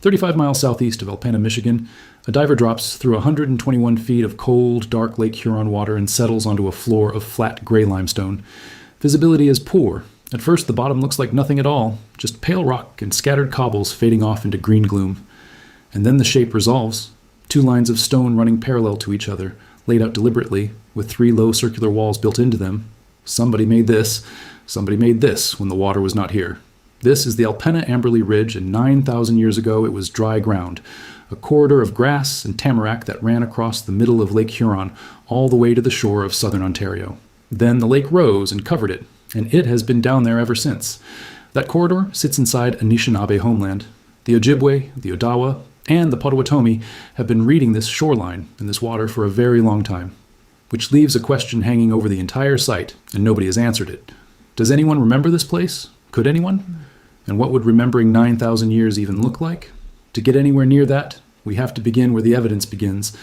35 miles southeast of Alpena, Michigan, a diver drops through 121 feet of cold, dark Lake Huron water and settles onto a floor of flat gray limestone. Visibility is poor. At first, the bottom looks like nothing at all, just pale rock and scattered cobbles fading off into green gloom. And then the shape resolves. 2 lines of stone running parallel to each other, laid out deliberately, with 3 low circular walls built into them. Somebody made this when the water was not here. This is the Alpena-Amberley Ridge, and 9,000 years ago it was dry ground, a corridor of grass and tamarack that ran across the middle of Lake Huron all the way to the shore of southern Ontario. Then the lake rose and covered it, and it has been down there ever since. That corridor sits inside Anishinaabe homeland. The Ojibwe, the Odawa, and the Potawatomi have been reading this shoreline and this water for a very long time, which leaves a question hanging over the entire site, and nobody has answered it. Does anyone remember this place? Could anyone? And what would remembering 9,000 years even look like? To get anywhere near that, we have to begin where the evidence begins,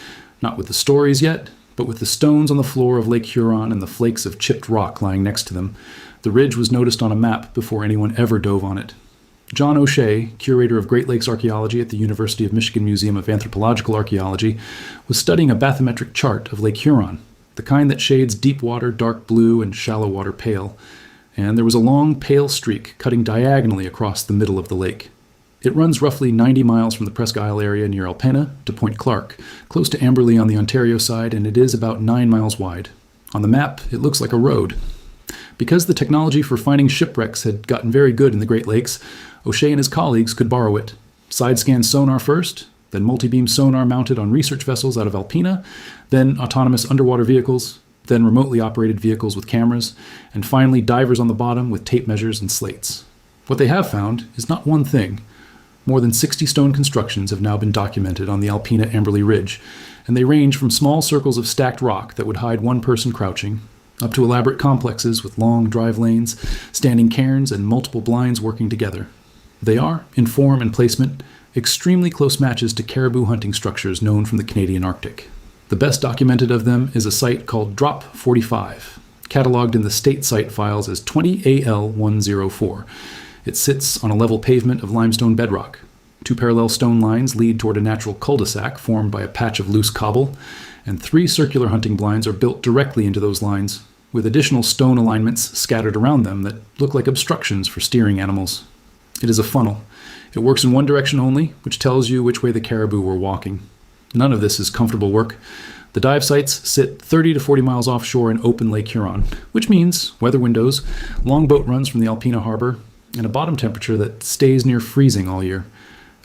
not with the stories yet, but with the stones on the floor of Lake Huron and the flakes of chipped rock lying next to them. The ridge was noticed on a map before anyone ever dove on it. John O'Shea, curator of Great Lakes archaeology at the University of Michigan Museum of Anthropological Archaeology, was studying a bathymetric chart of Lake Huron, the kind that shades deep water dark blue and shallow water pale. And there was a long, pale streak cutting diagonally across the middle of the lake. It runs roughly 90 miles from the Presque Isle area near Alpena to Point Clark, close to Amberley on the Ontario side, and it is about 9 miles wide. On the map, it looks like a road. Because the technology for finding shipwrecks had gotten very good in the Great Lakes, O'Shea and his colleagues could borrow it. Side-scan sonar first, then multi-beam sonar mounted on research vessels out of Alpena, then autonomous underwater vehicles, then remotely operated vehicles with cameras, and finally divers on the bottom with tape measures and slates. What they have found is not one thing. More than 60 stone constructions have now been documented on the Alpena-Amberley Ridge, and they range from small circles of stacked rock that would hide one person crouching, up to elaborate complexes with long drive lanes, standing cairns, and multiple blinds working together. They are, in form and placement, extremely close matches to caribou hunting structures known from the Canadian Arctic. The best documented of them is a site called Drop 45, cataloged in the state site files as 20AL104. It sits on a level pavement of limestone bedrock. 2 parallel stone lines lead toward a natural cul-de-sac formed by a patch of loose cobble, and 3 circular hunting blinds are built directly into those lines, with additional stone alignments scattered around them that look like obstructions for steering animals. It is a funnel. It works in one direction only, which tells you which way the caribou were walking. None of this is comfortable work. The dive sites sit 30 to 40 miles offshore in open Lake Huron, which means weather windows, long boat runs from the Alpena harbor, and a bottom temperature that stays near freezing all year.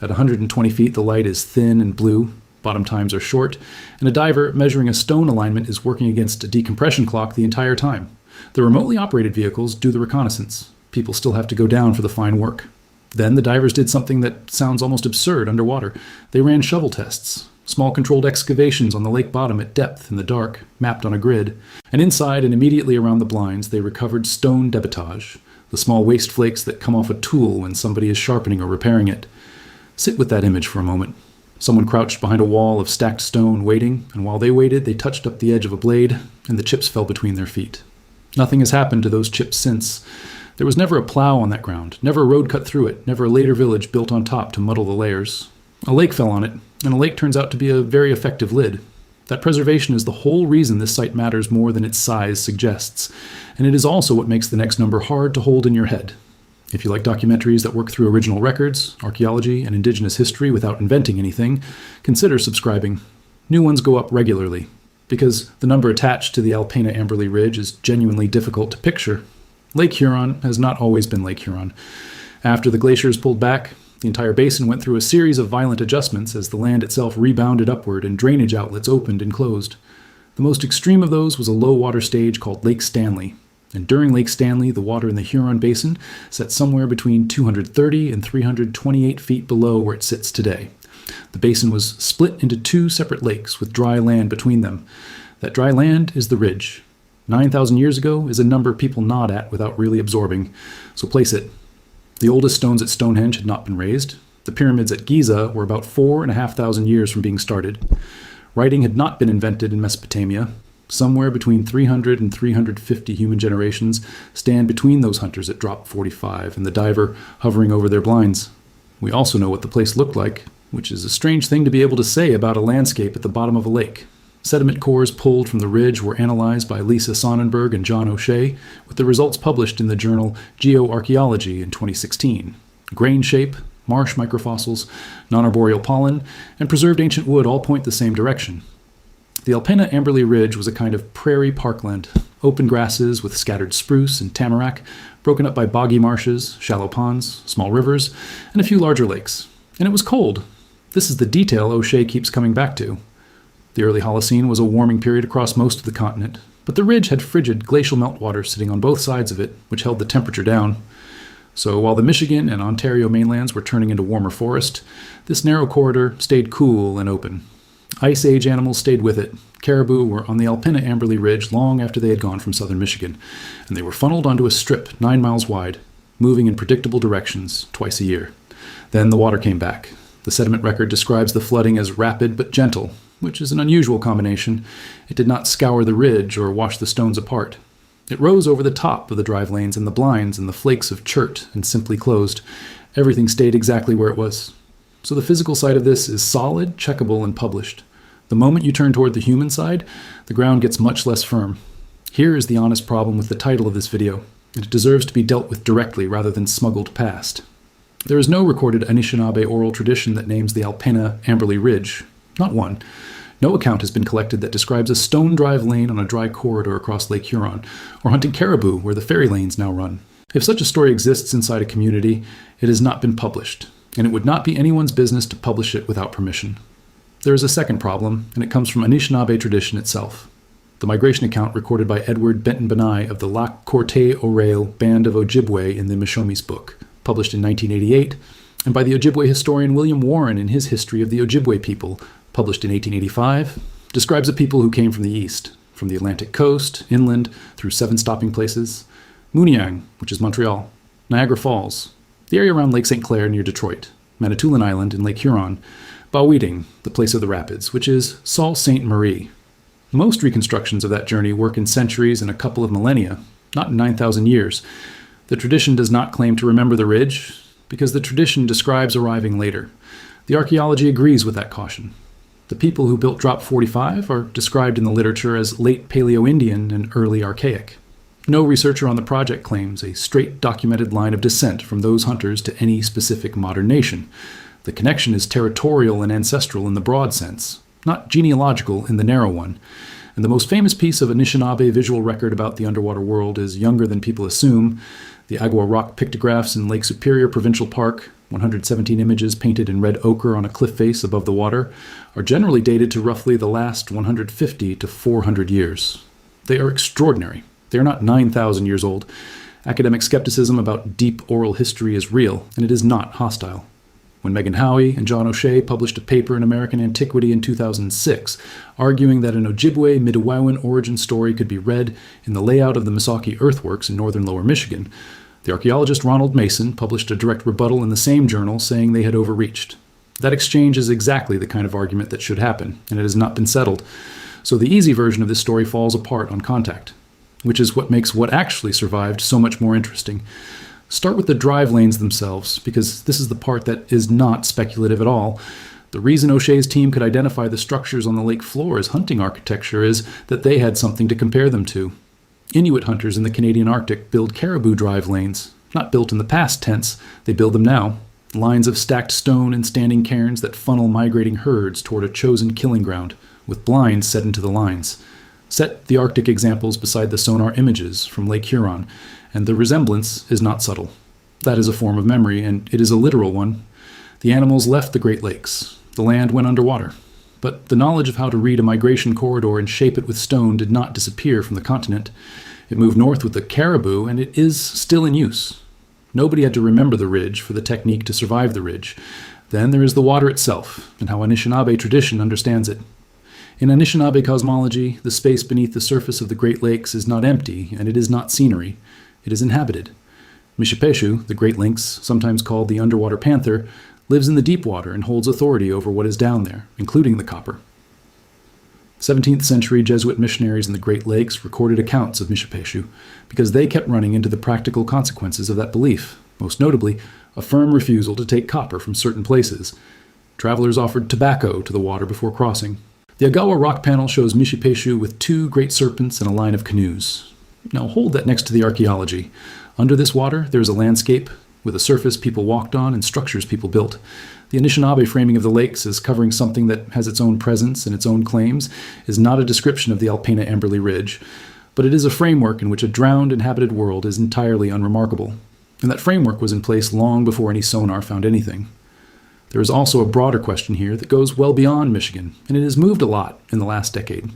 At 120 feet, the light is thin and blue, bottom times are short, and a diver measuring a stone alignment is working against a decompression clock the entire time. The remotely operated vehicles do the reconnaissance. People still have to go down for the fine work. Then the divers did something that sounds almost absurd underwater. They ran shovel tests. Small controlled excavations on the lake bottom at depth in the dark, mapped on a grid. And inside and immediately around the blinds, they recovered stone debitage, the small waste flakes that come off a tool when somebody is sharpening or repairing it. Sit with that image for a moment. Someone crouched behind a wall of stacked stone waiting, and while they waited, they touched up the edge of a blade, and the chips fell between their feet. Nothing has happened to those chips since. There was never a plow on that ground, never a road cut through it, never a later village built on top to muddle the layers. A lake fell on it, and a lake turns out to be a very effective lid. That preservation is the whole reason this site matters more than its size suggests, and it is also what makes the next number hard to hold in your head. If you like documentaries that work through original records, archaeology, and indigenous history without inventing anything, consider subscribing. New ones go up regularly, because the number attached to the Alpena-Amberley Ridge is genuinely difficult to picture. Lake Huron has not always been Lake Huron. After the glaciers pulled back, the entire basin went through a series of violent adjustments as the land itself rebounded upward and drainage outlets opened and closed. The most extreme of those was a low water stage called Lake Stanley. And during Lake Stanley, the water in the Huron Basin sat somewhere between 230 and 328 feet below where it sits today. The basin was split into 2 separate lakes with dry land between them. That dry land is the ridge. 9,000 years ago is a number people nod at without really absorbing, so place it. The oldest stones at Stonehenge had not been raised. The pyramids at Giza were about 4,500 years from being started. Writing had not been invented in Mesopotamia. Somewhere between 300 and 350 human generations stand between those hunters at Drop 45 and the diver hovering over their blinds. We also know what the place looked like, which is a strange thing to be able to say about a landscape at the bottom of a lake. Sediment cores pulled from the ridge were analyzed by Lisa Sonnenberg and John O'Shea, with the results published in the journal Geoarchaeology in 2016. Grain shape, marsh microfossils, non-arboreal pollen, and preserved ancient wood all point the same direction. The Alpena-Amberley Ridge was a kind of prairie parkland, open grasses with scattered spruce and tamarack, broken up by boggy marshes, shallow ponds, small rivers, and a few larger lakes. And it was cold. This is the detail O'Shea keeps coming back to. The early Holocene was a warming period across most of the continent, but the ridge had frigid glacial meltwater sitting on both sides of it, which held the temperature down. So while the Michigan and Ontario mainlands were turning into warmer forest, this narrow corridor stayed cool and open. Ice Age animals stayed with it. Caribou were on the Alpena-Amberley Ridge long after they had gone from southern Michigan, and they were funneled onto a strip 9 miles wide, moving in predictable directions twice a year. Then the water came back. The sediment record describes the flooding as rapid but gentle, which is an unusual combination. It did not scour the ridge or wash the stones apart. It rose over the top of the drive lanes and the blinds and the flakes of chert and simply closed. Everything stayed exactly where it was. So the physical side of this is solid, checkable, and published. The moment you turn toward the human side, the ground gets much less firm. Here is the honest problem with the title of this video, and it deserves to be dealt with directly rather than smuggled past. There is no recorded Anishinaabe oral tradition that names the Alpena-Amberley Ridge. Not one. No account has been collected that describes a stone drive lane on a dry corridor across Lake Huron, or hunting caribou where the ferry lanes now run. If such a story exists inside a community, it has not been published, and it would not be anyone's business to publish it without permission. There is a second problem, and it comes from Anishinaabe tradition itself. The migration account recorded by Edward Benton Benai of the Lac Courte Oreille Band of Ojibwe in the Mishomi's book, published in 1988, and by the Ojibwe historian William Warren in his History of the Ojibwe People, published in 1885, describes a people who came from the east, from the Atlantic coast, inland, through 7 stopping places: Muniang, which is Montreal, Niagara Falls, the area around Lake St. Clair near Detroit, Manitoulin Island in Lake Huron, Boweding, the place of the rapids, which is Sault Ste. Marie. Most reconstructions of that journey work in centuries and a couple of millennia, not in 9,000 years. The tradition does not claim to remember the ridge, because the tradition describes arriving later. The archaeology agrees with that caution. The people who built Drop 45 are described in the literature as late Paleo-Indian and early Archaic. No researcher on the project claims a straight documented line of descent from those hunters to any specific modern nation. The connection is territorial and ancestral in the broad sense, not genealogical in the narrow one. And the most famous piece of Anishinaabe visual record about the underwater world is younger than people assume. The Agua Rock pictographs in Lake Superior Provincial Park, 117 images painted in red ochre on a cliff face above the water, are generally dated to roughly the last 150 to 400 years. They are extraordinary. They are not 9,000 years old. Academic skepticism about deep oral history is real, and it is not hostile. When Megan Howie and John O'Shea published a paper in American Antiquity in 2006, arguing that an Ojibwe Midewiwin origin story could be read in the layout of the Misaki earthworks in northern Lower Michigan, the archaeologist Ronald Mason published a direct rebuttal in the same journal saying they had overreached. That exchange is exactly the kind of argument that should happen, and it has not been settled. So the easy version of this story falls apart on contact, which is what makes what actually survived so much more interesting. Start with the drive lanes themselves, because this is the part that is not speculative at all. The reason O'Shea's team could identify the structures on the lake floor as hunting architecture is that they had something to compare them to. Inuit hunters in the Canadian Arctic build caribou drive lanes, not built in the past tense, they build them now. Lines of stacked stone and standing cairns that funnel migrating herds toward a chosen killing ground, with blinds set into the lines. Set the Arctic examples beside the sonar images from Lake Huron, and the resemblance is not subtle. That is a form of memory, and it is a literal one. The animals left the Great Lakes. The land went underwater. But the knowledge of how to read a migration corridor and shape it with stone did not disappear from the continent. It moved north with the caribou, and it is still in use. Nobody had to remember the ridge for the technique to survive the ridge. Then there is the water itself, and how Anishinaabe tradition understands it. In Anishinaabe cosmology, the space beneath the surface of the Great Lakes is not empty, and it is not scenery. It is inhabited. Mishipeshu, the Great Lynx, sometimes called the underwater panther, lives in the deep water and holds authority over what is down there, including the copper. 17th century Jesuit missionaries in the Great Lakes recorded accounts of Mishipeshu because they kept running into the practical consequences of that belief, most notably a firm refusal to take copper from certain places. Travelers offered tobacco to the water before crossing. The Agawa rock panel shows Mishipeshu with 2 great serpents and a line of canoes. Now hold that next to the archaeology. Under this water, there is a landscape with a surface people walked on and structures people built. The Anishinaabe framing of the lakes as covering something that has its own presence and its own claims is not a description of the Alpena-Amberley Ridge, but it is a framework in which a drowned inhabited world is entirely unremarkable. And that framework was in place long before any sonar found anything. There is also a broader question here that goes well beyond Michigan, and it has moved a lot in the last decade.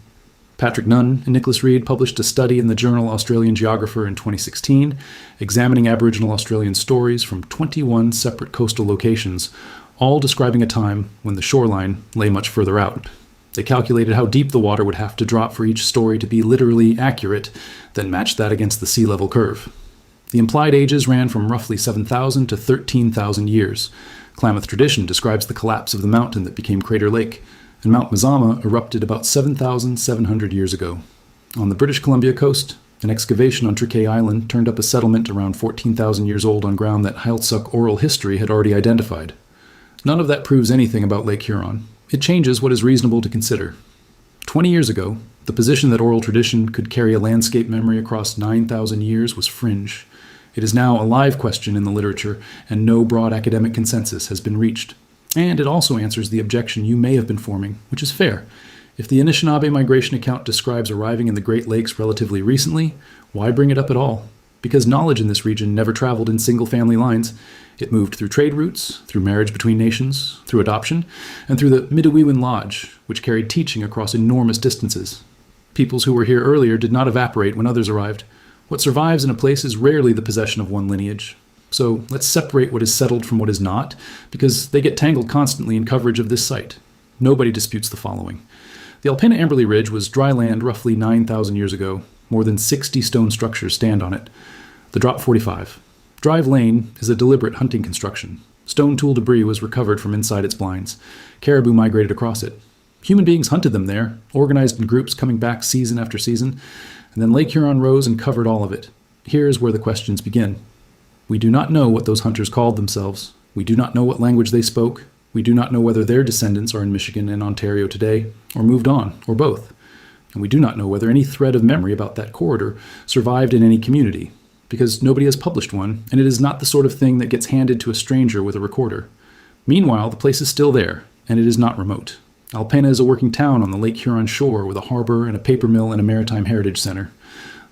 Patrick Nunn and Nicholas Reed published a study in the journal Australian Geographer in 2016, examining Aboriginal Australian stories from 21 separate coastal locations, all describing a time when the shoreline lay much further out. They calculated how deep the water would have to drop for each story to be literally accurate, then matched that against the sea level curve. The implied ages ran from roughly 7,000 to 13,000 years. Klamath tradition describes the collapse of the mountain that became Crater Lake, and Mount Mazama erupted about 7,700 years ago. On the British Columbia coast, an excavation on Triquet Island turned up a settlement around 14,000 years old on ground that Heiltsuk oral history had already identified. None of that proves anything about Lake Huron. It changes what is reasonable to consider. 20 years ago, the position that oral tradition could carry a landscape memory across 9,000 years was fringe. It is now a live question in the literature, and no broad academic consensus has been reached. And it also answers the objection you may have been forming, which is fair. If the Anishinaabe migration account describes arriving in the Great Lakes relatively recently, why bring it up at all? Because knowledge in this region never traveled in single-family lines. It moved through trade routes, through marriage between nations, through adoption, and through the Midewiwin Lodge, which carried teaching across enormous distances. Peoples who were here earlier did not evaporate when others arrived. What survives in a place is rarely the possession of one lineage. So let's separate what is settled from what is not, because they get tangled constantly in coverage of this site. Nobody disputes the following. The Alpena-Amberley Ridge was dry land roughly 9,000 years ago. More than 60 stone structures stand on it. The Drop 45. Drive Lane is a deliberate hunting construction. Stone tool debris was recovered from inside its blinds. Caribou migrated across it. Human beings hunted them there, organized in groups coming back season after season, and then Lake Huron rose and covered all of it. Here is where the questions begin. We do not know what those hunters called themselves. We do not know what language they spoke. We do not know whether their descendants are in Michigan and Ontario today, or moved on, or both. And we do not know whether any thread of memory about that corridor survived in any community, because nobody has published one, and it is not the sort of thing that gets handed to a stranger with a recorder. Meanwhile, the place is still there, and it is not remote. Alpena is a working town on the Lake Huron shore with a harbor and a paper mill and a maritime heritage center.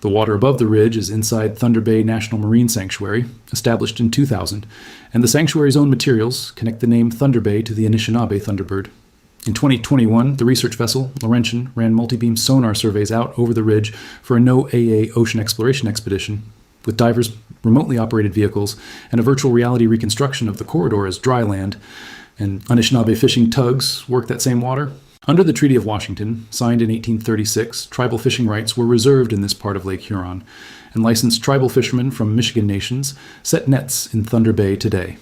The water above the ridge is inside Thunder Bay National Marine Sanctuary, established in 2000, and the sanctuary's own materials connect the name Thunder Bay to the Anishinaabe thunderbird. In 2021, the research vessel, Laurentian, ran multi-beam sonar surveys out over the ridge for a no-AA ocean exploration expedition, with divers, remotely operated vehicles, and a virtual reality reconstruction of the corridor as dry land, and Anishinaabe fishing tugs work that same water. Under the Treaty of Washington, signed in 1836, tribal fishing rights were reserved in this part of Lake Huron, and licensed tribal fishermen from Michigan nations set nets in Thunder Bay today.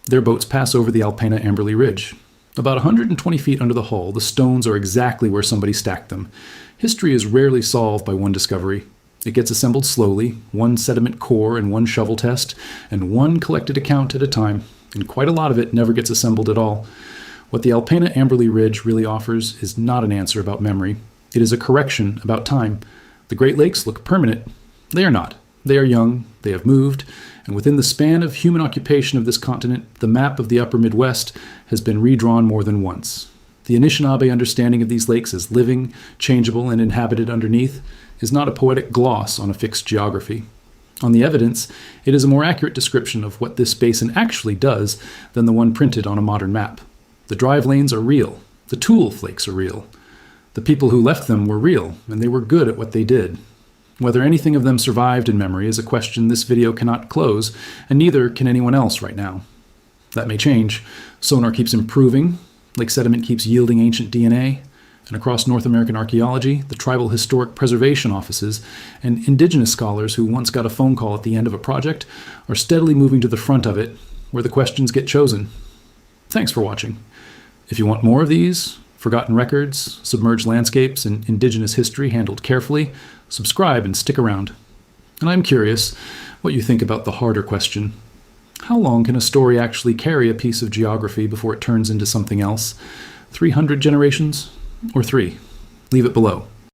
Their boats pass over the Alpena-Amberley Ridge. About 120 feet under the hull, the stones are exactly where somebody stacked them. History is rarely solved by one discovery. It gets assembled slowly, one sediment core and one shovel test, and one collected account at a time, and quite a lot of it never gets assembled at all. What the Alpena-Amberley Ridge really offers is not an answer about memory. It is a correction about time. The Great Lakes look permanent. They are not. They are young, they have moved, and within the span of human occupation of this continent, the map of the upper Midwest has been redrawn more than once. The Anishinaabe understanding of these lakes as living, changeable, and inhabited underneath is not a poetic gloss on a fixed geography. On the evidence, it is a more accurate description of what this basin actually does than the one printed on a modern map. The drive lanes are real. The tool flakes are real. The people who left them were real, and they were good at what they did. Whether anything of them survived in memory is a question this video cannot close, and neither can anyone else right now. That may change. Sonar keeps improving, lake sediment keeps yielding ancient DNA, and across North American archaeology, the tribal historic preservation offices and indigenous scholars who once got a phone call at the end of a project are steadily moving to the front of it, where the questions get chosen. Thanks for watching. If you want more of these, forgotten records, submerged landscapes, and indigenous history handled carefully, subscribe and stick around. And I'm curious what you think about the harder question. How long can a story actually carry a piece of geography before it turns into something else? 300 generations? Or 3? Leave it below.